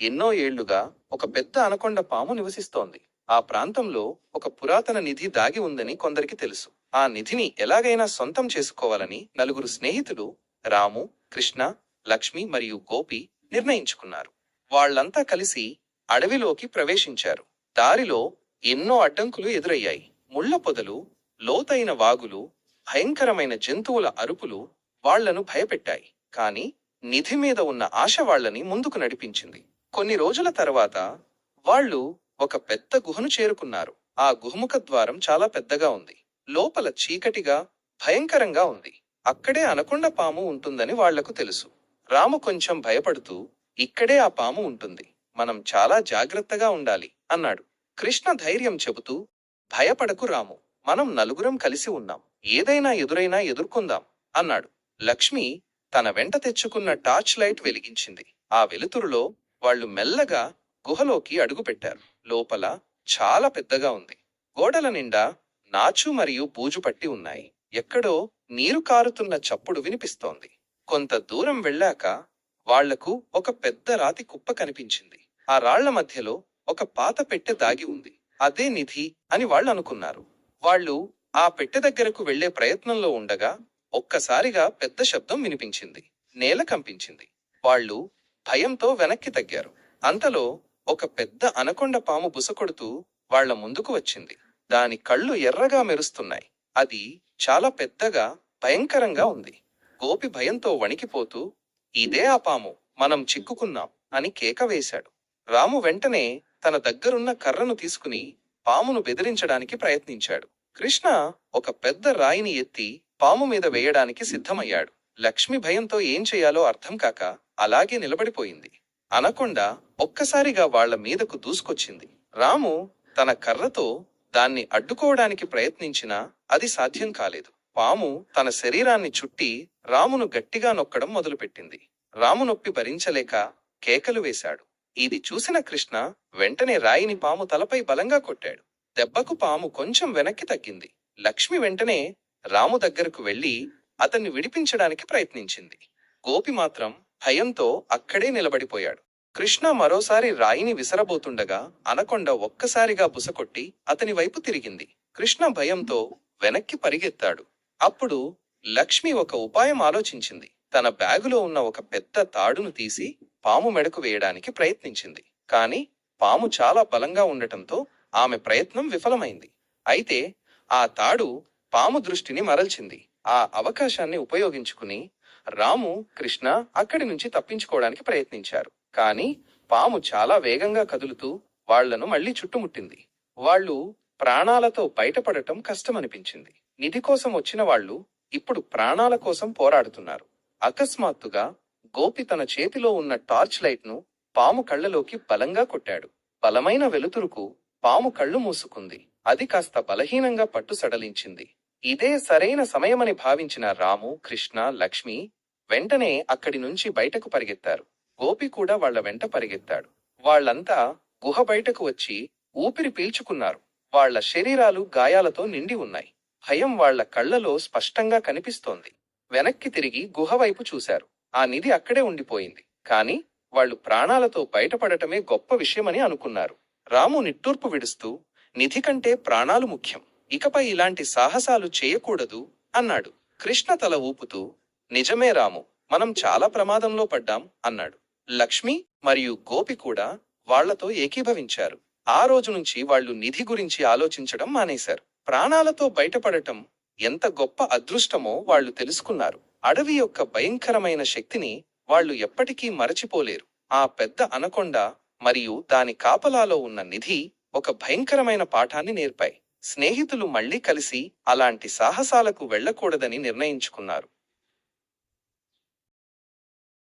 ఎన్నో ఏళ్లుగా ఒక పెద్ద అనకొండ పాము నివసిస్తోంది. ఆ ప్రాంతంలో ఒక పురాతన నిధి దాగి ఉందని కొందరికి తెలుసు. ఆ నిధిని ఎలాగైనా సొంతం చేసుకోవాలని నలుగురు స్నేహితులు రాము, కృష్ణ, లక్ష్మి మరియు గోపి నిర్ణయించుకున్నారు. వాళ్ళంతా కలిసి అడవిలోకి ప్రవేశించారు. దారిలో ఎన్నో అడ్డంకులు ఎదురయ్యాయి. ముళ్ళ పొదలు, లోతైన వాగులు, భయంకరమైన జంతువుల అరుపులు వాళ్లను భయపెట్టాయి. కాని నిధి మీద ఉన్న ఆశ వాళ్ళని ముందుకు నడిపించింది. కొన్ని రోజుల తర్వాత వాళ్ళు ఒక పెద్ద గుహను చేరుకున్నారు. ఆ గుహముఖ ద్వారం చాలా పెద్దగా ఉంది. లోపల చీకటిగా, భయంకరంగా ఉంది. అక్కడే అనకొండ పాము ఉంటుందని వాళ్లకు తెలుసు. రాము కొంచెం భయపడుతూ, ఇక్కడే ఆ పాము ఉంటుంది, మనం చాలా జాగ్రత్తగా ఉండాలి అన్నాడు. కృష్ణ ధైర్యం చెబుతూ, భయపడకు రాము, మనం నలుగురం కలిసి ఉన్నాం, ఏదైనా ఎదురైనా ఎదుర్కొందాం అన్నాడు. లక్ష్మి తన వెంట తెచ్చుకున్న టార్చ్ లైట్ వెలిగించింది. ఆ వెలుతురులో వాళ్ళు మెల్లగా గుహలోకి అడుగుపెట్టారు. లోపల చాలా పెద్దగా ఉంది. గోడల నిండా నాచు మరియు బూజు పట్టి ఉన్నాయి. ఎక్కడో నీరు కారుతున్న చప్పుడు వినిపిస్తోంది. కొంత దూరం వెళ్ళాక వాళ్లకు ఒక పెద్ద రాతి కుప్ప కనిపించింది. ఆ రాళ్ల మధ్యలో ఒక పాత పెట్టె దాగి ఉంది. అదే నిధి అని వాళ్ళు అనుకున్నారు. వాళ్ళు ఆ పెట్టె దగ్గరకు వెళ్లే ప్రయత్నంలో ఉండగా ఒక్కసారిగా పెద్ద శబ్దం వినిపించింది. నేల కంపించింది. వాళ్ళు భయంతో వెనక్కి తగ్గారు. అంతలో ఒక పెద్ద అనకొండ పాము బుసకొడుతూ వాళ్ల ముందుకు వచ్చింది. దాని కళ్ళు ఎర్రగా మెరుస్తున్నాయి. అది చాలా పెద్దగా, భయంకరంగా ఉంది. గోపి భయంతో వణికిపోతూ, ఇదే ఆ పాము, మనం చిక్కుకున్నాం అని కేక వేశాడు. రాము వెంటనే తన దగ్గరున్న కర్రను తీసుకుని పామును బెదిరించడానికి ప్రయత్నించాడు. కృష్ణ ఒక పెద్ద రాయిని ఎత్తి పాము మీద వేయడానికి సిద్ధమయ్యాడు. లక్ష్మి భయంతో ఏం చెయ్యాలో అర్థం కాక అలాగే నిలబడిపోయింది. అనకొండ ఒక్కసారిగా వాళ్ల మీదకు దూసుకొచ్చింది. రాము తన కర్రతో దాన్ని అడ్డుకోవడానికి ప్రయత్నించినా అది సాధ్యం కాలేదు. పాము తన శరీరాన్ని చుట్టి రామును గట్టిగా నొక్కడం మొదలుపెట్టింది. రాము నొప్పి భరించలేక కేకలు వేశాడు. ఇది చూసిన కృష్ణ వెంటనే రాయిని పాము తలపై బలంగా కొట్టాడు. దెబ్బకు పాము కొంచెం వెనక్కి తగ్గింది. లక్ష్మి వెంటనే రాము దగ్గరకు వెళ్లి అతన్ని విడిపించడానికి ప్రయత్నించింది. గోపి మాత్రం భయంతో అక్కడే నిలబడిపోయాడు. కృష్ణ మరోసారి రాయిని విసరబోతుండగా అనకొండ ఒక్కసారిగా బుసకొట్టి అతని వైపు తిరిగింది. కృష్ణ భయంతో వెనక్కి పరిగెత్తాడు. అప్పుడు లక్ష్మి ఒక ఉపాయం ఆలోచించింది. తన బ్యాగులో ఉన్న ఒక పెద్ద తాడును తీసి పాము మెడకు వేయడానికి ప్రయత్నించింది. కాని పాము చాలా బలంగా ఉండటంతో ఆమె ప్రయత్నం విఫలమైంది. అయితే ఆ తాడు పాము దృష్టిని మరల్చింది. ఆ అవకాశాన్ని ఉపయోగించుకుని రాము, కృష్ణ అక్కడి నుంచి తప్పించుకోవడానికి ప్రయత్నించారు. కాని పాము చాలా వేగంగా కదులుతూ వాళ్లను మళ్లీ చుట్టుముట్టింది. వాళ్ళు ప్రాణాలతో బయటపడటం కష్టమనిపించింది. నిధి కోసం వచ్చిన వాళ్ళు ఇప్పుడు ప్రాణాల కోసం పోరాడుతున్నారు. అకస్మాత్తుగా గోపి తన చేతిలో ఉన్న టార్చ్ లైట్ ను పాము కళ్లలోకి బలంగా కొట్టాడు. బలమైన వెలుతురుకు పాము కళ్ళు మూసుకుంది. అది కాస్త బలహీనంగా పట్టు సడలించింది. ఇదే సరైన సమయమని భావించిన రాము, కృష్ణ, లక్ష్మి వెంటనే అక్కడి నుంచి బయటకు పరిగెత్తారు. గోపి కూడా వాళ్ల వెంట పరిగెత్తాడు. వాళ్లంతా గుహ బయటకు వచ్చి ఊపిరి పీల్చుకున్నారు. వాళ్ల శరీరాలు గాయాలతో నిండి ఉన్నాయి. భయం వాళ్ల కళ్లలో స్పష్టంగా కనిపిస్తోంది. వెనక్కి తిరిగి గుహ వైపు చూశారు. ఆ నిధి అక్కడే ఉండిపోయింది. కాని వాళ్ళు ప్రాణాలతో బయటపడటమే గొప్ప విషయమని అనుకున్నారు. రాము నిట్టూర్పు విడుస్తూ, నిధి కంటే ప్రాణాలు ముఖ్యం, ఇకపై ఇలాంటి సాహసాలు చేయకూడదు అన్నాడు. కృష్ణ తల ఊపుతూ, నిజమే రాము, మనం చాలా ప్రమాదంలో పడ్డాం అన్నాడు. లక్ష్మి మరియు గోపి కూడా వాళ్లతో ఏకీభవించారు. ఆ రోజు నుంచి వాళ్ళు నిధి గురించి ఆలోచించడం మానేశారు. ప్రాణాలతో బయటపడటం ఎంత గొప్ప అదృష్టమో వాళ్ళు తెలుసుకున్నారు. అడవి యొక్క భయంకరమైన శక్తిని వాళ్ళు ఎప్పటికీ మరచిపోలేరు. ఆ పెద్ద అనకొండ మరియు దాని కాపలాలో ఉన్న నిధి ఒక భయంకరమైన పాఠాన్ని నేర్పాయి. స్నేహితులు మళ్లీ కలిసి అలాంటి సాహసాలకు వెళ్లకూడదని నిర్ణయించుకున్నారు.